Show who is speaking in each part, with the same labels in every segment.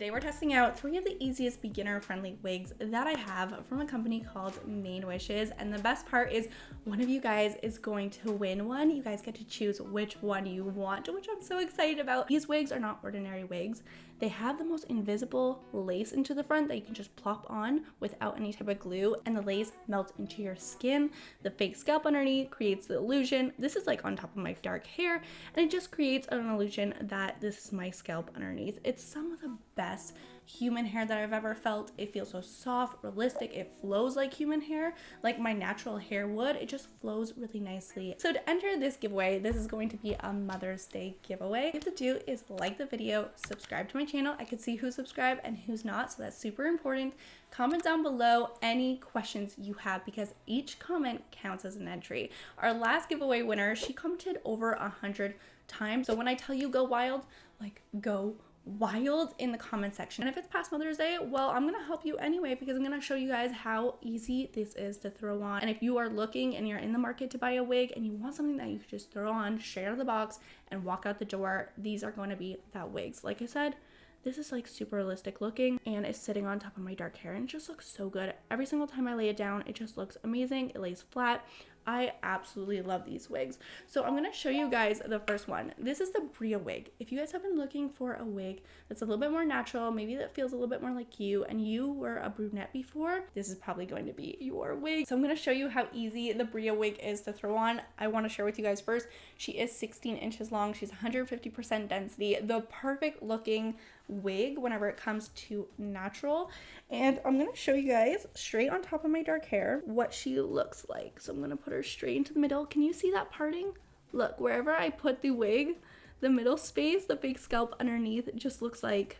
Speaker 1: Today we're testing out 3 of the easiest beginner-friendly wigs that I have from a company called Wishes. And the best part is one of you guys is going to win one. You guys get to choose which one you want, which I'm so excited about. These wigs are not ordinary wigs. They have the most invisible lace into the front that you can just plop on without any type of glue, and the lace melts into your skin. The fake scalp underneath creates the illusion. This is like on top of my dark hair, and it just creates an illusion that this is my scalp underneath. It's some of the best human hair that I've ever felt. It feels so soft, realistic. It flows like human hair, like my natural hair would. It just flows really nicely. So to enter this giveaway, this is going to be a Mother's Day giveaway. What you have to do is like the video, subscribe to my channel. I can see who's subscribed and who's not, so that's super important. Comment down below any questions you have because each comment counts as an entry. Our last giveaway winner, she commented over 100 times. So when I tell you go wild, like go wild in the comment section. And if it's past Mother's Day, well, I'm gonna help you anyway because I'm gonna show you guys how easy this is to throw on. And if you are looking and you're in the market to buy a wig and you want something that you can just throw on straight out of the box and walk out the door, these are going to be that wigs. Like I said, this is like super realistic looking and it's sitting on top of my dark hair and it just looks so good. Every single time I lay it down, it just looks amazing. It lays flat. I absolutely love these wigs. So I'm going to show you guys the first one. This is the Brea wig. If you guys have been looking for a wig that's a little bit more natural, maybe that feels a little bit more like you, and you were a brunette before, this is probably going to be your wig. So I'm going to show you how easy the Brea wig is to throw on. I want to share with you guys first. She is 16 inches long. She's 150% density. The perfect looking wig whenever it comes to natural. And I'm going to show you guys straight on top of my dark hair what she looks like. So I'm going to put her straight into the middle. Can you see that parting? Look, wherever I put the wig, the middle space, the fake scalp underneath, it just looks like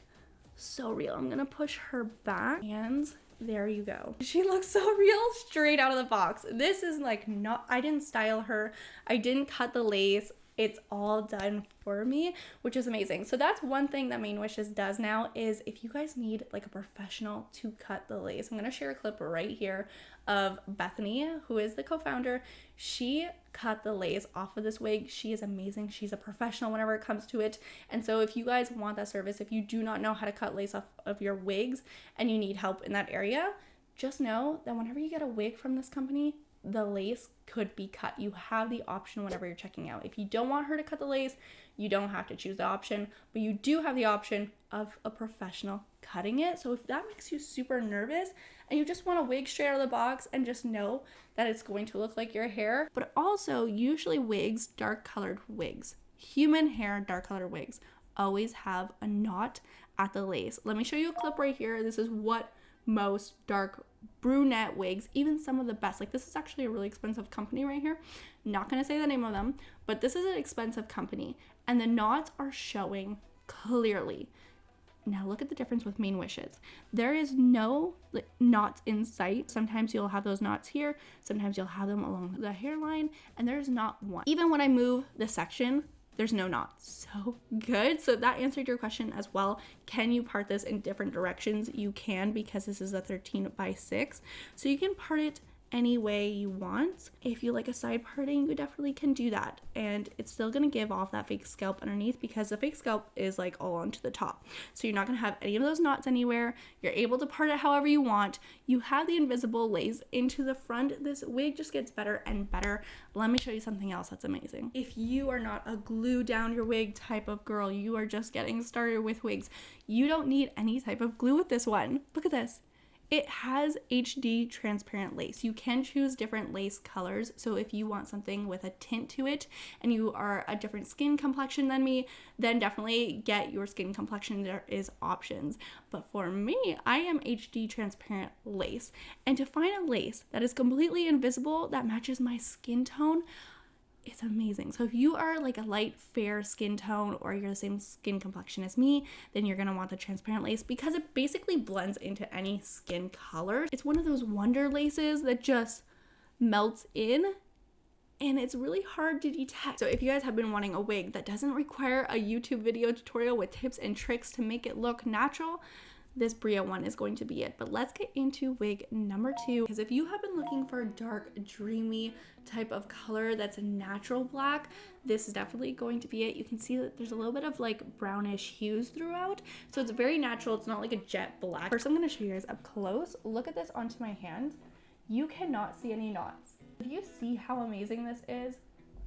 Speaker 1: so real. I'm going to push her back and there you go. She looks so real straight out of the box. This is like not, I didn't style her. I didn't cut the lace. It's all done for me, which is amazing. So that's one thing that Wishes does now is if you guys need like a professional to cut the lace, I'm going to share a clip right here of Bethany, who is the co-founder. She cut the lace off of this wig. She is amazing. She's a professional whenever it comes to it. And so if you guys want that service, if you do not know how to cut lace off of your wigs and you need help in that area, just know that whenever you get a wig from this company, the lace could be cut. You have the option whenever you're checking out. If you don't want her to cut the lace, you don't have to choose the option, but you do have the option of a professional cutting it. So if that makes you super nervous and you just want a wig straight out of the box and just know that it's going to look like your hair, but also usually wigs, dark colored wigs, human hair, dark colored wigs always have a knot at the lace. Let me show you a clip right here. This is what most dark brunette wigs, even some of the best, like this is actually a really expensive company right here, not going to say the name of them, but this is an expensive company and the knots are showing clearly. Now look at the difference with Wishes. There is no knots in sight. Sometimes you'll have those knots here, sometimes you'll have them along the hairline, and there's not one. Even when I move the section, there's no knots. So good. So that answered your question as well. Can you part this in different directions? You can, because this is a 13x6. So you can part it any way you want. If you like a side parting, you definitely can do that. And it's still going to give off that fake scalp underneath because the fake scalp is like all onto the top. So you're not going to have any of those knots anywhere. You're able to part it however you want. You have the invisible lace into the front. This wig just gets better and better. Let me show you something else that's amazing. If you are not a glue down your wig type of girl, you are just getting started with wigs, you don't need any type of glue with this one. Look at this. It has HD transparent lace. You can choose different lace colors. So if you want something with a tint to it and you are a different skin complexion than me, then definitely get your skin complexion. There is options. But for me, I am HD transparent lace. And to find a lace that is completely invisible that matches my skin tone, it's amazing. So if you are like a light fair skin tone or you're the same skin complexion as me, then you're gonna want the transparent lace because it basically blends into any skin color. It's one of those wonder laces that just melts in and it's really hard to detect. So if you guys have been wanting a wig that doesn't require a YouTube video tutorial with tips and tricks to make it look natural, this Brea one is going to be it. But let's get into wig number 2, because if you have been looking for a dark, dreamy type of color that's a natural black, this is definitely going to be it. You can see that there's a little bit of like brownish hues throughout, so it's very natural. It's not like a jet black. First, I'm going to show you guys up close. Look at this onto my hand. You cannot see any knots. Do you see how amazing this is?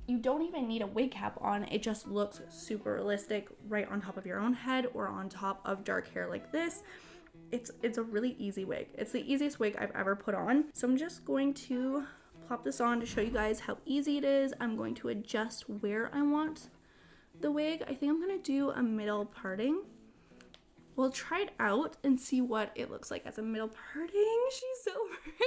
Speaker 1: You don't even need a wig cap on. It just looks super realistic right on top of your own head or on top of dark hair like this. It's a really easy wig. It's the easiest wig I've ever put on. So I'm just going to plop this on to show you guys how easy it is. I'm going to adjust where I want the wig. I think I'm gonna do a middle parting. We'll try it out and see what it looks like as a middle parting. She's so pretty.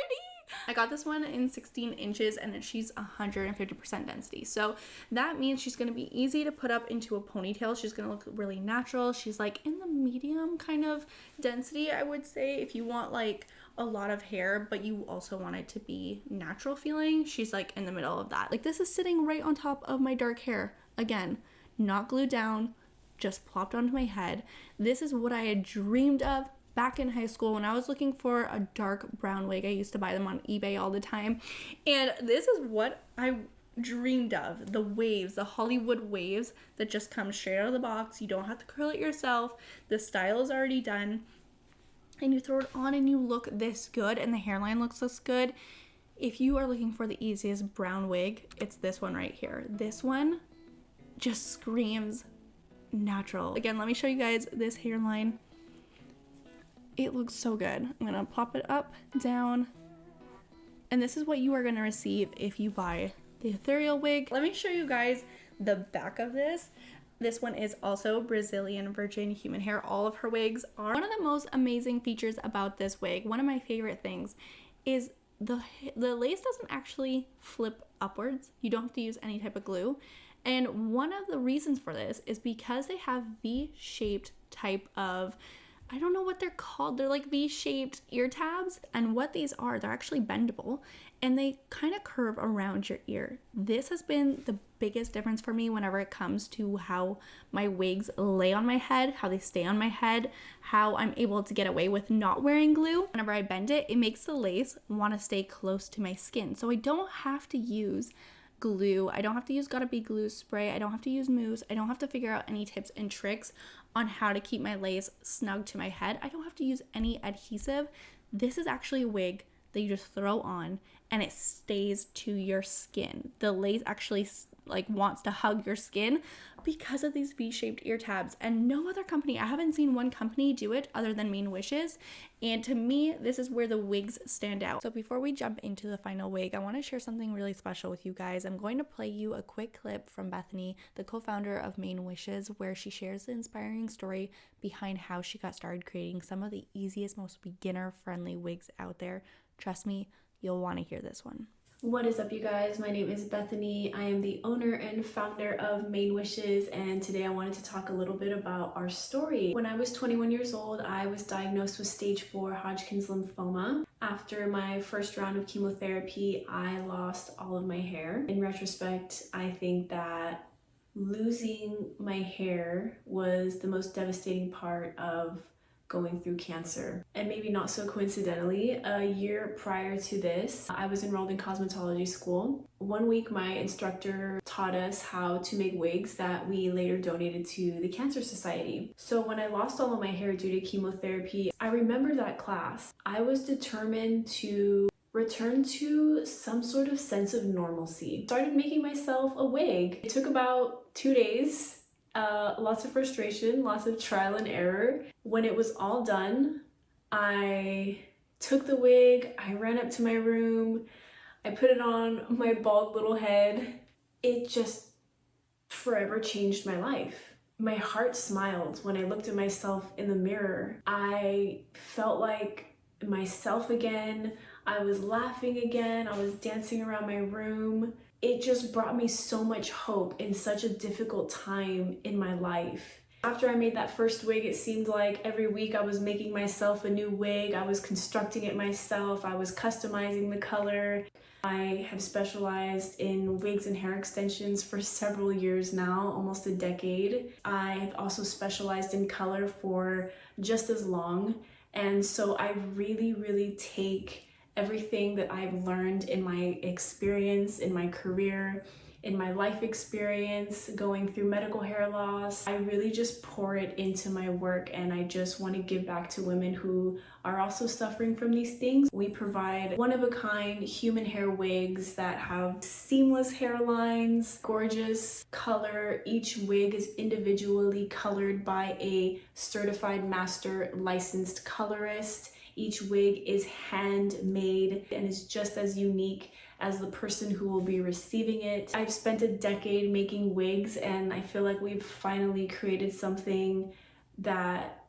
Speaker 1: I got this one in 16 inches and she's 150% density. So that means she's going to be easy to put up into a ponytail. She's going to look really natural. She's like in the medium kind of density, I would say, if you want like a lot of hair, but you also want it to be natural feeling. She's like in the middle of that. Like this is sitting right on top of my dark hair. Again, not glued down, just plopped onto my head. This is what I had dreamed of back in high school when I was looking for a dark brown wig. I used to buy them on eBay all the time. And this is what I dreamed of. The waves, the Hollywood waves that just come straight out of the box. You don't have to curl it yourself. The style is already done. And you throw it on and you look this good and the hairline looks this good. If you are looking for the easiest brown wig, it's this one right here. This one just screams natural. Again, let me show you guys this hairline. It looks so good. I'm gonna pop it up, down, and this is what you are gonna receive if you buy the Ethereal Wig. Let me show you guys the back of this. This one is also Brazilian virgin human hair. All of her wigs are. One of the most amazing features about this wig, one of my favorite things, is the lace doesn't actually flip upwards. You don't have to use any type of glue. And one of the reasons for this is because they have V-shaped type of, I don't know what they're called. They're like V-shaped ear tabs. And what these are, they're actually bendable and they kind of curve around your ear. This has been the biggest difference for me whenever it comes to how my wigs lay on my head, how they stay on my head, how I'm able to get away with not wearing glue. Whenever I bend it, it makes the lace want to stay close to my skin. So I don't have to use glue. I don't have to use Gotta Be Glue spray. I don't have to use mousse. I don't have to figure out any tips and tricks on how to keep my lace snug to my head. I don't have to use any adhesive. This is actually a wig that you just throw on and it stays to your skin. The lace actually like wants to hug your skin because of these V-shaped ear tabs, and no other company, I haven't seen one company do it other than Main Wishes, and to me this is where the wigs stand out. So before we jump into the final wig, I want to share something really special with you guys. I'm going to play you a quick clip from Bethany, the co-founder of Main Wishes, where she shares the inspiring story behind how she got started creating some of the easiest, most beginner friendly wigs out there. Trust me, you'll want to hear this one.
Speaker 2: What is up, you guys? My name is Bethany. I am the owner and founder of Main Wishes, and today I wanted to talk a little bit about our story. When I was 21 years old, I was diagnosed with stage 4 Hodgkin's lymphoma. After my first round of chemotherapy, I lost all of my hair. In retrospect, I think that losing my hair was the most devastating part of going through cancer. And maybe not so coincidentally, a year prior to this, I was enrolled in cosmetology school. One week, my instructor taught us how to make wigs that we later donated to the Cancer Society. So when I lost all of my hair due to chemotherapy, I remember that class. I was determined to return to some sort of sense of normalcy. Started making myself a wig. It took about 2 days. Lots of frustration, lots of trial and error. When it was all done, I took the wig, I ran up to my room, I put it on my bald little head. It just forever changed my life. My heart smiled when I looked at myself in the mirror. I felt like myself again. I was laughing again. I was dancing around my room. It just brought me so much hope in such a difficult time in my life. After I made that first wig, it seemed like every week I was making myself a new wig. I was constructing it myself. I was customizing the color. I have specialized in wigs and hair extensions for several years now, almost a decade. I have also specialized in color for just as long. And so I really take everything that I've learned in my experience, in my career, in my life experience, going through medical hair loss. I really just pour it into my work, and I just want to give back to women who are also suffering from these things. We provide one-of-a-kind human hair wigs that have seamless hairlines, gorgeous color. Each wig is individually colored by a certified master licensed colorist. Each wig is handmade and is just as unique as the person who will be receiving it. I've spent a decade making wigs, and I feel like we've finally created something that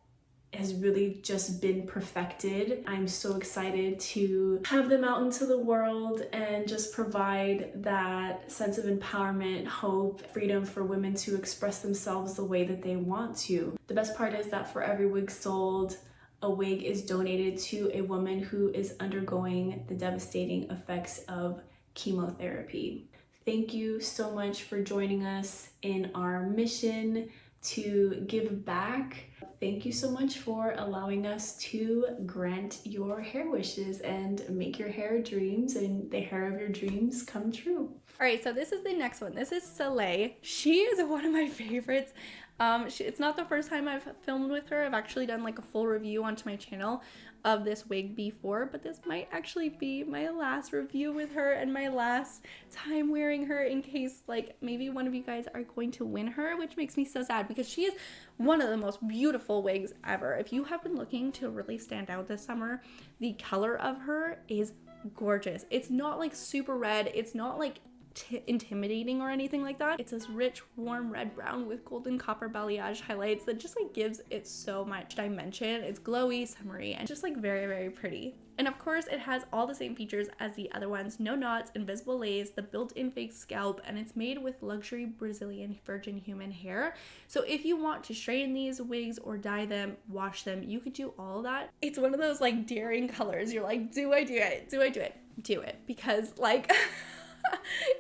Speaker 2: has really just been perfected. I'm so excited to have them out into the world and just provide that sense of empowerment, hope, freedom for women to express themselves the way that they want to. The best part is that for every wig sold, a wig is donated to a woman who is undergoing the devastating effects of chemotherapy. Thank you so much for joining us in our mission to give back. Thank you so much for allowing us to grant your hair wishes and make your hair dreams and the hair of your dreams come true.
Speaker 1: All right, so this is the next one. This is Soleil. She is one of my favorites. It's not the first time I've filmed with her. I've actually done like a full review onto my channel of this wig before, but this might actually be my last review with her and my last time wearing her, in case like maybe one of you guys are going to win her, which makes me so sad because she is one of the most beautiful wigs ever. If you have been looking to really stand out this summer, the color of her is gorgeous. It's not like super red. It's not like intimidating or anything like that. It's this rich, warm red brown with golden copper balayage highlights that just like gives it so much dimension. It's glowy, summery, and just like very pretty. And of course, it has all the same features as the other ones: no knots, invisible lace, the built-in fake scalp, and it's made with luxury Brazilian virgin human hair. So if you want to straighten these wigs or dye them, wash them, you could do all that. It's one of those like daring colors. You're like, do I do it? Do I do it? Do it. Because like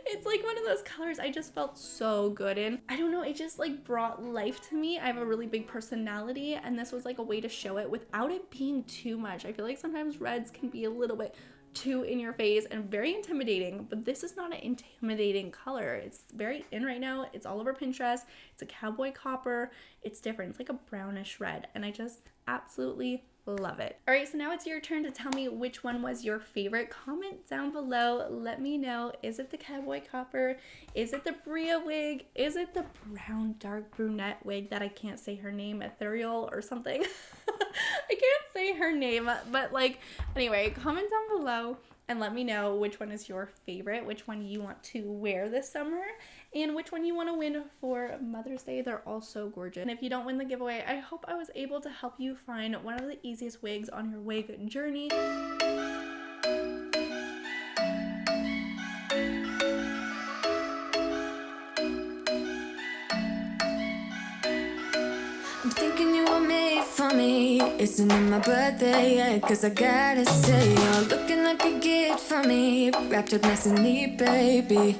Speaker 1: it's like one of those colors I just felt so good in. I don't know, it just like brought life to me. I have a really big personality, and this was like a way to show it without it being too much. I feel like sometimes reds can be a little bit too in your face and very intimidating, but this is not an intimidating color. It's very in right now. It's all over Pinterest. It's a cowboy copper. It's different. It's like a brownish red, and I just absolutely love it. All right, so now it's your turn to tell me which one was your favorite. Comment down below. Let me know. Is it the cowboy copper? Is it the Brea wig? Is it the brown dark brunette wig that I can't say her name, Ethereal or something? I can't say her name, but like, anyway, comment down below and let me know which one is your favorite, which one you want to wear this summer, and which one you want to win for Mother's Day. They're all so gorgeous. And if you don't win the giveaway, I hope I was able to help you find one of the easiest wigs on your wig journey.
Speaker 3: I'm thinking you were made for me. Isn't it my birthday yet? Cause I gotta say, you're looking like a gift for me. Wrapped up nice and neat, baby.